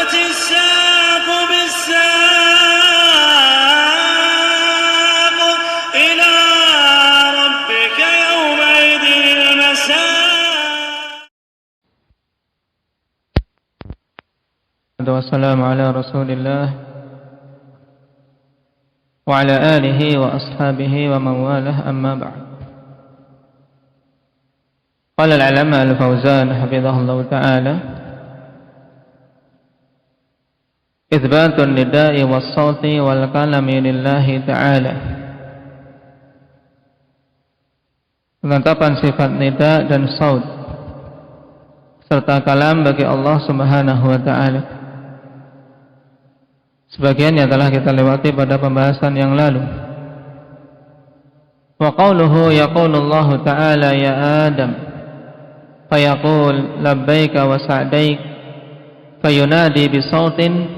والتفت الساق بالساق إلى ربك يومئذ المساق. والسلام على رسول الله وعلى آله وأصحابه ومن والاه أما بعد. قال العلامة الفوزان حفظه الله تعالى: إثبات النداء والصوت والكلام لله تعالى. Penetapan sifat nida dan saut serta kalam bagi Allah Subhanahu wa taala. Sebagiannya telah kita lewati pada pembahasan yang lalu. Wa qawluhu yaqulu Allah ta'ala ya Adam fayaqul labbaika wa sa'daik fayunadi bisautin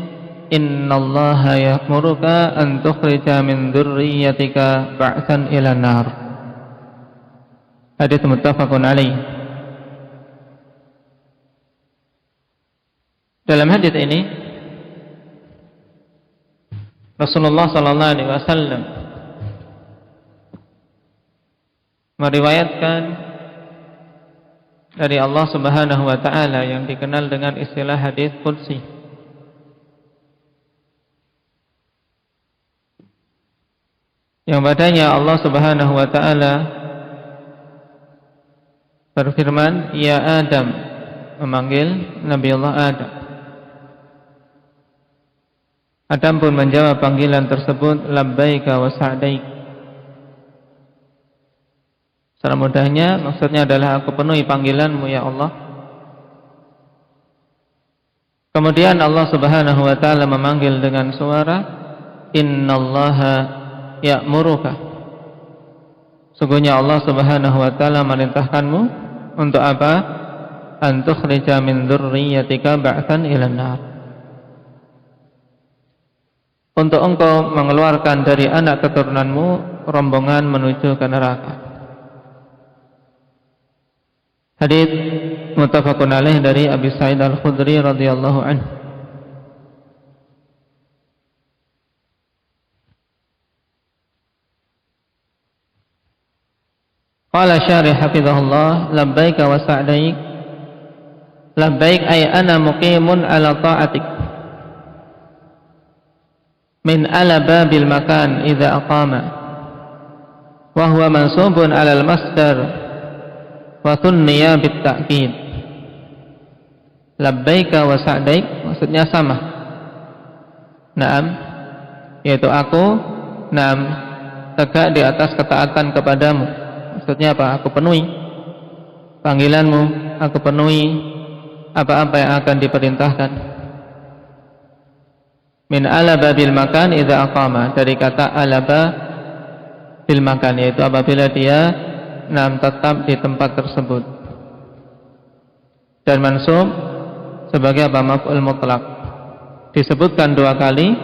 innallaha ya'muruka an tukhrija min dzurriyyatika ba'tsan ila nar. Hadits muttafaqun alaih. Dalam hadits ini Rasulullah sallallahu alaihi wasallam meriwayatkan dari Allah Subhanahu wa taala yang dikenal dengan istilah hadis qudsi. Yang padanya Allah Subhanahu wa taala berfirman, "Ya Adam," memanggil Nabi Allah Adam. Adam pun menjawab panggilan tersebut, labbaika wa sa'daik. Secara mudahnya maksudnya adalah aku penuhi panggilanmu ya Allah. Kemudian Allah Subhanahu wa taala memanggil dengan suara, innallaha ya'muruka. Sungguhnya Allah Subhanahu wa taala merintahkanmu untuk apa? An tukhrija min dzurriyyatika ba'tsan ila nar. Untuk engkau mengeluarkan dari anak keturunanmu rombongan menuju ke neraka. Hadits muttafaqun alaih dari Abi Sa'id Al-Khudri radhiyallahu anhu. Qala syarih hafizahullah, labbaika wa sa'daik. Labbaik ay ana muqimun ala ta'atik. Min ala babil makan idza aqama wa huwa mansubun ala al-masdar wa thunniya bit ta'kid. Labbaika wa sa'daik maksudnya sama. Naam, yaitu aku naam tegak di atas ketaatan kepadamu. Maksudnya apa? Aku penuhi panggilanmu, aku penuhi apa-apa yang akan diperintahkan. Min alaba bil makan idza aqama, dari kata alaba bil makan, yaitu apabila dia tetap di tempat tersebut. Dan mansub sebagai apa? Maf'ul mutlaq. Disebutkan dua kali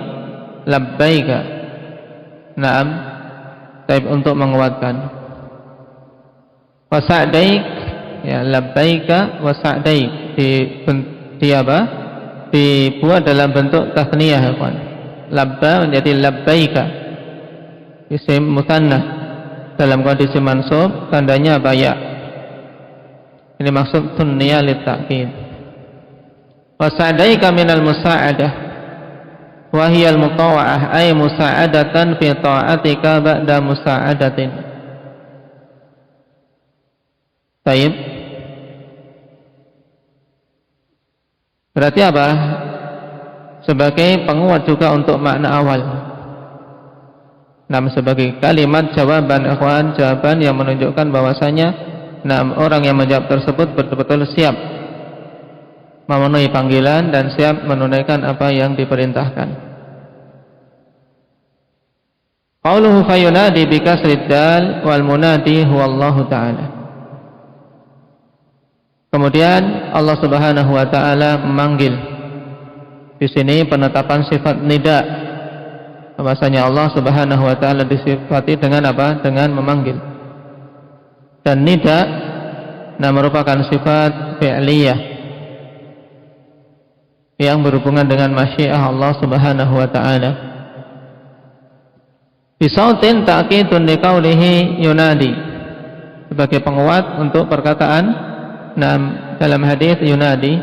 labbaika. Naam, tapi untuk menguatkan. Wa sa'daik, ya labbaika wa sa'daik di apa? Dibuat dalam bentuk tasniyah, ya kawan. Labba menjadi labbaika, isim musanna dalam kondisi mansub, tandanya apa? Ya. Ini maksud sunniyah lit ta'kid. Wa sa'daika minal musa'adah wa hiya al mutawa'ah ay musa'adatan fi ta'atika ba'da musa'adatin. Baik. Berarti apa? Sebagai penguat juga untuk makna awal. Sebagai kalimat jawaban ikhwan, jawaban yang menunjukkan bahwasanya orang yang menjawab tersebut betul-betul siap memenuhi panggilan dan siap menunaikan apa yang diperintahkan. Qauluhu fayunadi bikasrid dal wal munadi huwallahu ta'ala. Kemudian Allah Subhanahu wa taala memanggil. Di sini penetapan sifat nida. Bahwasanya Allah Subhanahu wa taala disifati dengan apa? Dengan memanggil. Dan nida merupakan sifat fi'liyah. yang berhubungan dengan masyiah Allah Subhanahu wa taala. Bisautin ta'kidun liqaulihi yunadi, sebagai penguat untuk perkataan dalam hadis yunadi.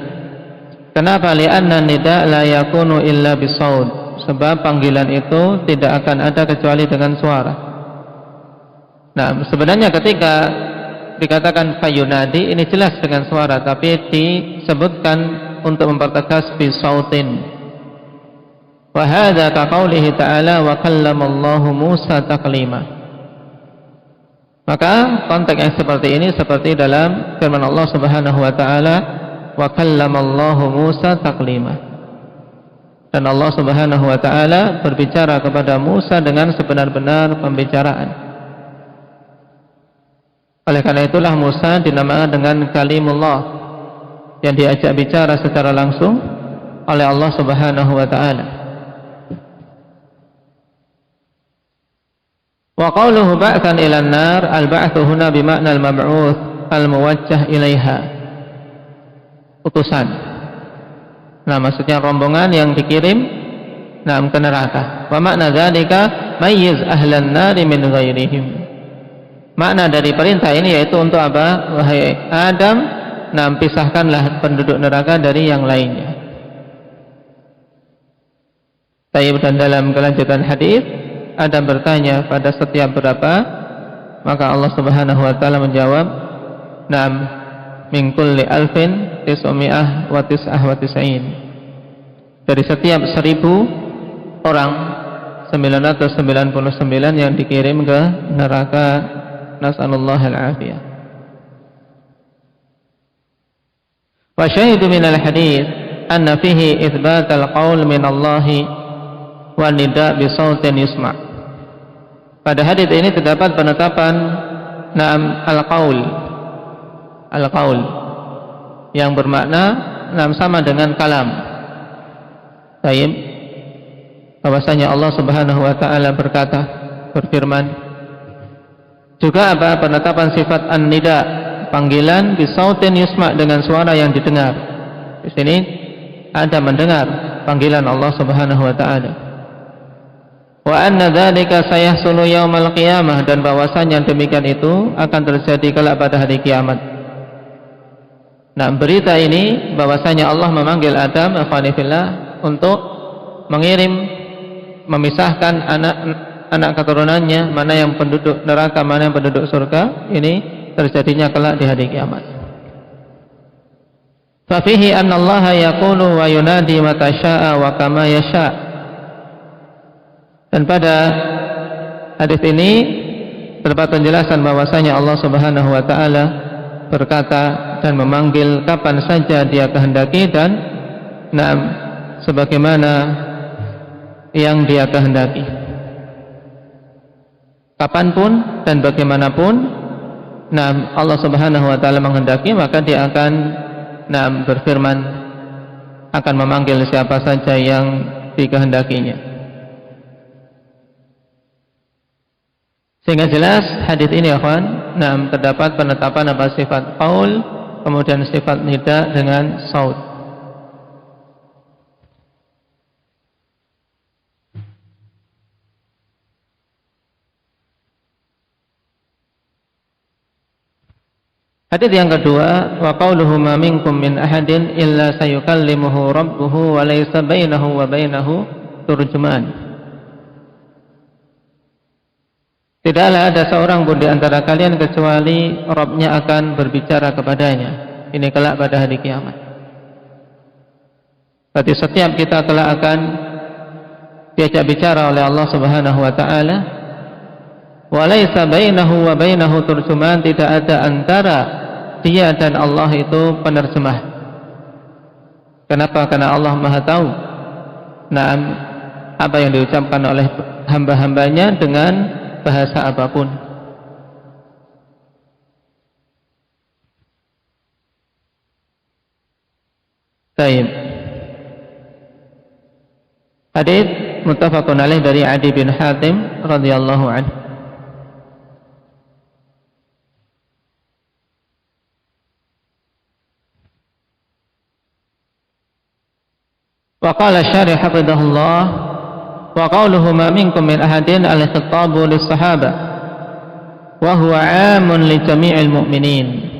Kenapa? Li'anna nida la yakunu illa bisaut, sebab panggilan itu tidak akan ada kecuali dengan suara. Nah, sebenarnya ketika dikatakan fayunadi, ini jelas dengan suara, tapi disebutkan untuk mempertegas bisautin. Wa hadza ka qaulihi ta'ala wa kallamallahu Musa taklima. Maka konteks yang seperti ini seperti dalam firman Allah Subhanahu wa taala, wa kallamallahu Musa taklima. Dan Allah Subhanahu wa taala berbicara kepada Musa dengan sebenar-benar pembicaraan. Oleh karena itulah Musa dinamakan dengan kalimullah, yang diajak bicara secara langsung oleh Allah Subhanahu wa taala. Wa qawluhu ba'than ila an-nar, al-ba'thu huna bima'na al-mab'uth al-muwajjah ilaiha, utusan. Nah, maksudnya rombongan yang dikirim ke neraka. Wa makna dzalika mayyiz ahlan nari min ghairihim. Makna dari perintah ini yaitu untuk apa? Wahai Adam, pisahkanlah penduduk neraka dari yang lainnya. Taib, dan dalam kelanjutan hadis Adam bertanya, pada setiap berapa? Maka Allah Subhanahu wa taala menjawab, "Na'am, min kulli alfin tis'umi'ah wa tis'ah wa tis'in." Dari setiap 1000 orang 999 yang dikirim ke neraka. Nas'alullah al-afiyah. Wa syahidu min al-hadith anna fihi itsbat al-qaul min Allah wa nida' bi sautin yusma'. Pada hadits ini terdapat penetapan al-qaul yang bermakna sama dengan kalam. Baik, bahwasanya Allah Subhanahu wa taala berfirman. Juga apa? Penetapan sifat an-nida, panggilan bisautin yusma', dengan suara yang didengar. Di sini ada mendengar panggilan Allah Subhanahu wa taala. Wa anna dzalika sayahsulu yaumal qiyamah, dan bahwasanya demikian itu akan terjadi kelak pada hari kiamat. Nah, berita ini bahwasanya Allah memanggil Adam afanifillah untuk memisahkan anak keturunannya, mana yang penduduk neraka, mana yang penduduk surga. Ini terjadinya kelak di hari kiamat. Fa fihi anna Allah yaqulu wa yunadi mata syaa wa kama yasha'. Dan pada hadis ini terdapat penjelasan bahwasanya Allah Subhanahu wa taala berkata dan memanggil kapan saja Dia kehendaki, dan sebagaimana yang Dia kehendaki. Kapanpun dan bagaimanapun Allah Subhanahu wa taala menghendaki, maka Dia akan berfirman, akan memanggil siapa saja yang dikehendakinya. Sehingga jelas hadis ini, akhwan, terdapat penetapan apa? Sifat qaul, kemudian sifat nida dengan saut. Hadis yang kedua, wa qauluhu ma minkum min ahadin illa sayukallimuhu rabbuhu wa laysa bainahu wa bainahu turjuman. Tidaklah ada seorang pun di antara kalian kecuali Rabb-Nya akan berbicara kepadanya. Ini kelak pada hari kiamat. Berarti setiap kita kelak akan diajak bicara oleh Allah Subhanahu wa taala. Wa laisa bainahu wa bainahu turjuman, tidak ada antara Dia dan Allah itu penerjemah. Kenapa? Karena Allah Maha tahu apa yang diucapkan oleh hamba-hambanya dengan bahasa apapun. Baik. Hadis muttafaqun alaih dari Adi bin Hatim radhiyallahu anhu. Wa qala syarih hafidhahullah wa qawluhu ma minkum min ahadin al-khitabu lis-sahabah wa huwa 'amun li jami'il mu'minin.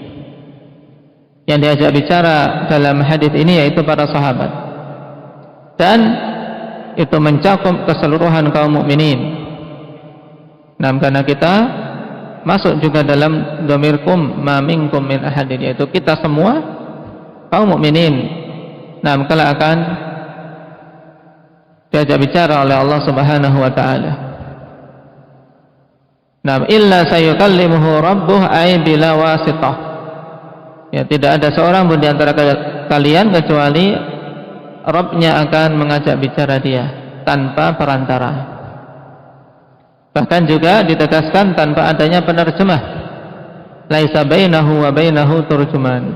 Yang diajak bicara dalam hadis ini yaitu para sahabat, dan itu mencakup keseluruhan kaum mukminin. Nah, karena kita masuk juga dalam dhamirkum ma minkum min ahadin, yaitu kita semua kaum mukminin. Nah, kala akan diajak bicara oleh Allah Subhanahu wa taala. Nah, illa sayukallimuhu rabbuh ay bila wasithah. Ya, tidak ada seorang pun di antara kalian kecuali Rabbnya akan mengajak bicara dia tanpa perantara. Bahkan juga ditegaskan tanpa adanya penerjemah. Laisa bainahu wa bainahu turjuman.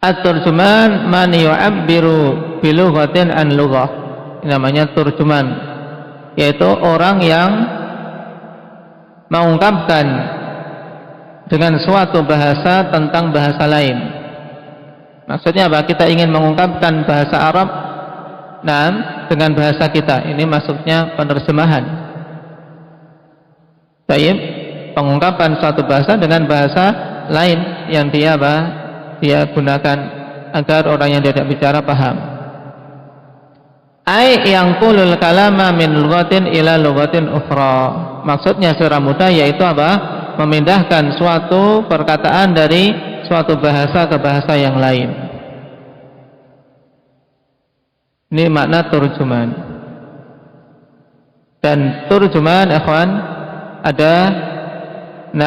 At-turjuman man yu'abbiru bi lughatin an lughah. Namanya turjuman, yaitu orang yang mengungkapkan dengan suatu bahasa tentang bahasa lain. Maksudnya apa? Kita ingin mengungkapkan bahasa Arab dengan bahasa kita. Ini maksudnya penerjemahan. Baik, pengungkapan suatu bahasa dengan bahasa lain yang dia gunakan agar orang yang diajak bicara paham. Ai yang qulul kalama min lughatin ila lughatin ukhra. Maksudnya secara mudah yaitu apa? Memindahkan suatu perkataan dari suatu bahasa ke bahasa yang lain. Ini makna turjuman. Dan turjuman, ikhwan, ada 6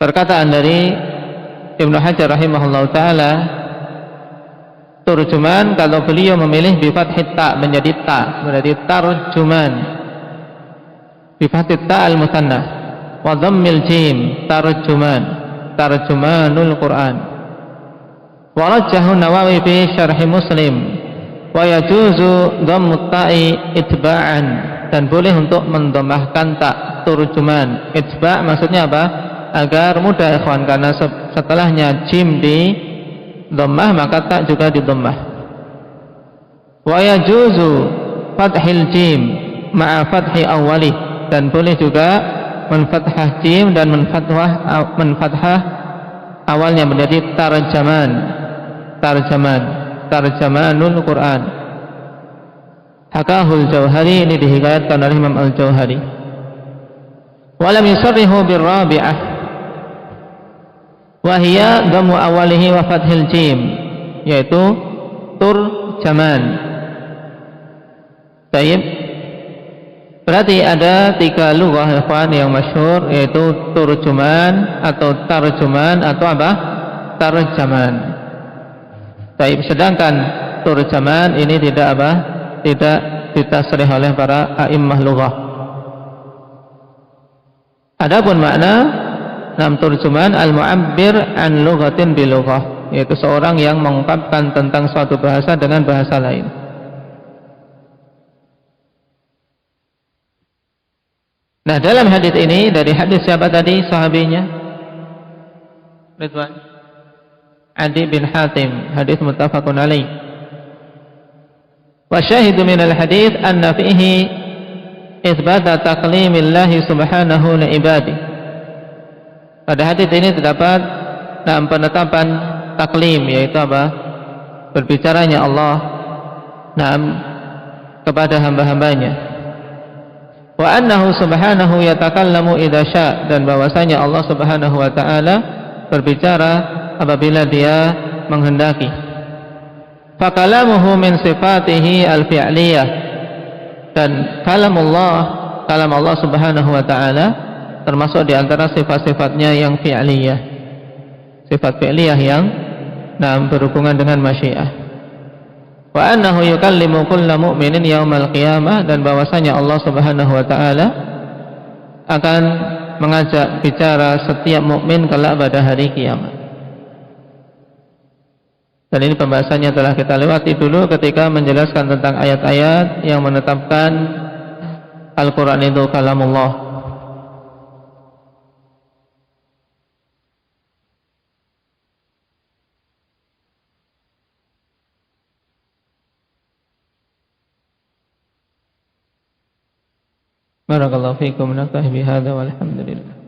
perkataan dari Ibnu Hajar rahimahullah ta'ala. Turjuman kalau beliau memilih bi fathit ta menjadi ta, berarti tarjuman. Bi fathit ta al-musanna wa dhammil jim tarjuman, tarjumanul Quran. Wa rajjahu Nawawi fi syarh Muslim wa yajuzu dhammut ta'i itba'an, dan boleh untuk mendomahkan ta turjuman. Itba' maksudnya apa? Agar mudah, ikhwan, karena setelahnya jim di dhammah maka ta juga di dhammah. Wa yajuzu fathil jim ma'a fathi awwali, dan boleh juga menfathah jim dan menfathah awalnya menjadi tarjamanul Quran. Hakahul Jauhari, ini dihikayatkan oleh Imam Al-Jauhari. Walam yusarrihu birrabi'ah wahia dhammu awalihi wa fathil jim, yaitu turjaman. Baik, berarti ada 3 lughah, ikhwan, yang masyhur, yaitu turjuman atau tarjuman atau apa? Tarjaman. Baik, sedangkan turjaman ini tidak ditasrih oleh para a'immah lughah. Adapun makna turjuman al-mu'abbir an lughatin bi lughah, yaitu seorang yang mengungkapkan tentang suatu bahasa dengan bahasa lain. Nah, dalam hadis ini, dari hadis siapa tadi sahabinya? Ridwan Adi bin Hatim, hadis muttafaqun alaih. Wa syahidu min al-hadis anna fihi itsbata taqlimillahi subhanahu li ibadihi. Pada hadis ini terdapat penetapan taklim, yaitu apa? Berbicaranya Allah kepada hamba-hambanya. Wa annahu subhanahu yatakallamu idza syaa, dan bahwasanya Allah Subhanahu wa taala berbicara apabila Dia menghendaki. Fa kalamuhu min sifatihi al-fi'liyah, dan kalam Allah Subhanahu wa taala termasuk di antara sifat-sifatnya yang fi'liyah, sifat fi'liyah yang berhubungan dengan masyiah. Wa annahu yukallimu kulla mu'minin yaumal qiyamah, dan bahwasanya Allah Subhanahu wa taala akan mengajak bicara setiap mukmin kelak pada hari kiamat. Dan ini pembahasannya telah kita lewati dulu ketika menjelaskan tentang ayat-ayat yang menetapkan Al-Quran itu kalamullah. Barakallahu fiikum, naktafi bihadza walhamdulillah.